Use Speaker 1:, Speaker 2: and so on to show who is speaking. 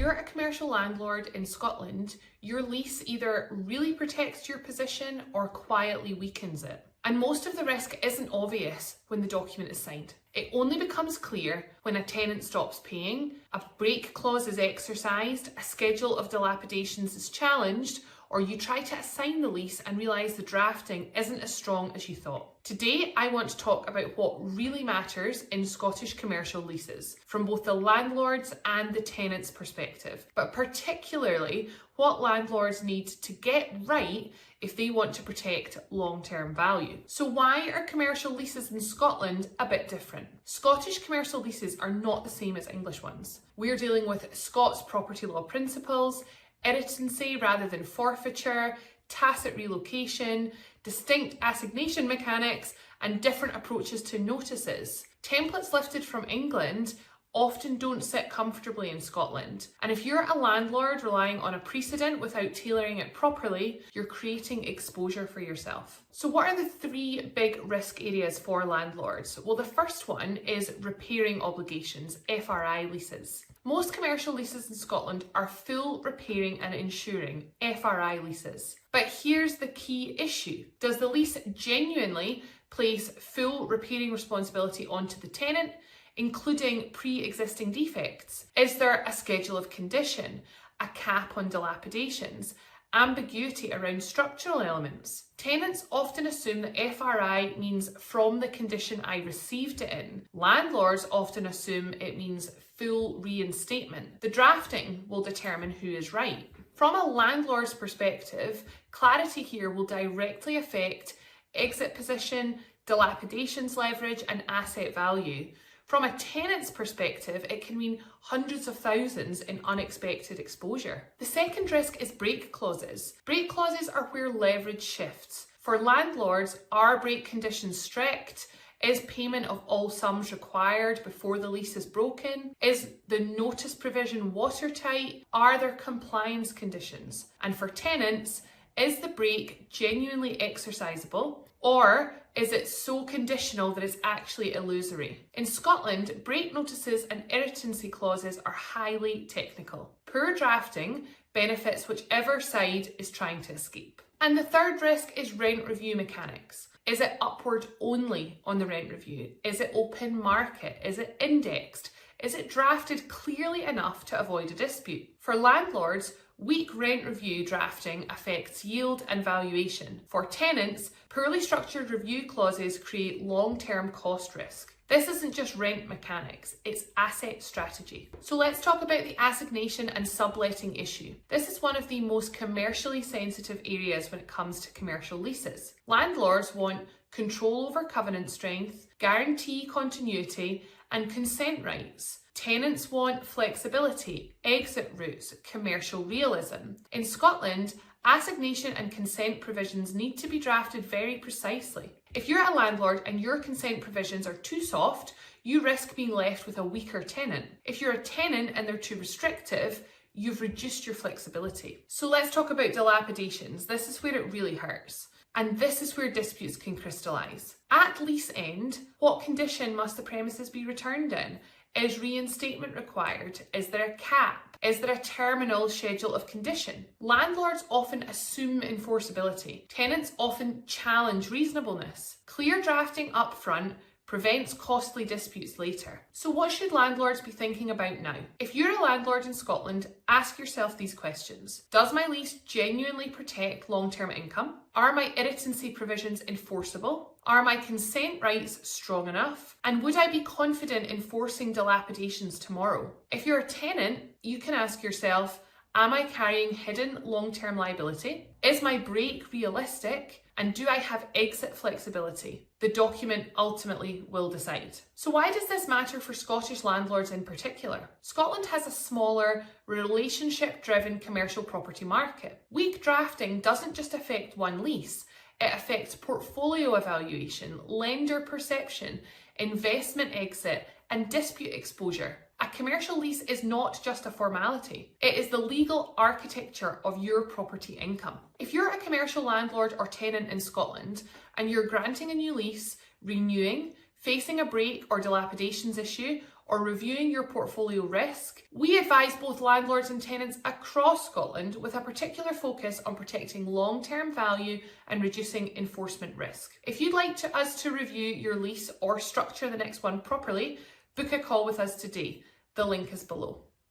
Speaker 1: you're a commercial landlord in Scotland, your lease either really protects your position or quietly weakens it. And most of the risk isn't obvious when the document is signed. It only becomes clear when a tenant stops paying, a break clause is exercised, a schedule of dilapidations is challenged, or you try to assign the lease and realise the drafting isn't as strong as you thought. Today, I want to talk about what really matters in Scottish commercial leases, from both the landlord's and the tenant's perspective, but particularly what landlords need to get right if they want to protect long-term value. So why are commercial leases in Scotland a bit different? Scottish commercial leases are not the same as English ones. We're dealing with Scots property law principles, irritancy rather than forfeiture, tacit relocation, distinct assignation mechanics, and different approaches to notices. Templates lifted from England often don't sit comfortably in Scotland. And if you're a landlord relying on a precedent without tailoring it properly, you're creating exposure for yourself. So what are the three big risk areas for landlords? Well, the first one is repairing obligations, FRI leases. Most commercial leases in Scotland are full repairing and insuring, FRI leases. But here's the key issue. Does the lease genuinely place full repairing responsibility onto the tenant, including pre-existing defects? Is there a schedule of condition, a cap on dilapidations, ambiguity around structural elements? Tenants often assume that FRI means from the condition I received it in. Landlords often assume it means full reinstatement. The drafting will determine who is right. From a landlord's perspective, clarity here will directly affect exit position, dilapidations leverage, and asset value. From a tenant's perspective, it can mean hundreds of thousands in unexpected exposure. The second risk is break clauses. Break clauses are where leverage shifts. For landlords, are break conditions strict? Is payment of all sums required before the lease is broken? Is the notice provision watertight? Are there compliance conditions? And for tenants, is the break genuinely exercisable, or is it so conditional that it's actually illusory? In Scotland, break notices and irritancy clauses are highly technical. Poor drafting benefits whichever side is trying to escape. And the third risk is rent review mechanics. Is it upward only on the rent review? Is it open market? Is it indexed? Is it drafted clearly enough to avoid a dispute? For landlords, weak rent review drafting affects yield and valuation. For tenants, poorly structured review clauses create long-term cost risk. This isn't just rent mechanics, it's asset strategy. So let's talk about the assignation and subletting issue. This is one of the most commercially sensitive areas when it comes to commercial leases. Landlords want control over covenant strength, guarantee continuity, and consent rights. Tenants want flexibility, exit routes, commercial realism. In Scotland, assignation and consent provisions need to be drafted very precisely. If you're a landlord and your consent provisions are too soft, you risk being left with a weaker tenant. If you're a tenant and they're too restrictive, you've reduced your flexibility. So let's talk about dilapidations. This is where it really hurts. And this is where disputes can crystallise. At lease end, what condition must the premises be returned in? Is reinstatement required? Is there a cap? Is there a terminal schedule of condition? Landlords often assume enforceability. Tenants often challenge reasonableness. Clear drafting up front prevents costly disputes later. So what should landlords be thinking about now? If you're a landlord in Scotland, ask yourself these questions. Does my lease genuinely protect long-term income? Are my irritancy provisions enforceable? Are my consent rights strong enough? And would I be confident enforcing dilapidations tomorrow? If you're a tenant, you can ask yourself, am I carrying hidden long-term liability? Is my break realistic? And do I have exit flexibility? The document ultimately will decide. So why does this matter for Scottish landlords in particular? Scotland has a smaller, relationship-driven commercial property market. Weak drafting doesn't just affect one lease, it affects portfolio evaluation, lender perception, investment exit, and dispute exposure. A commercial lease is not just a formality. It is the legal architecture of your property income. If you're a commercial landlord or tenant in Scotland and you're granting a new lease, renewing, facing a break or dilapidations issue, or reviewing your portfolio risk, we advise both landlords and tenants across Scotland with a particular focus on protecting long-term value and reducing enforcement risk. If you'd like us to review your lease or structure the next one properly, book a call with us today. The link is below.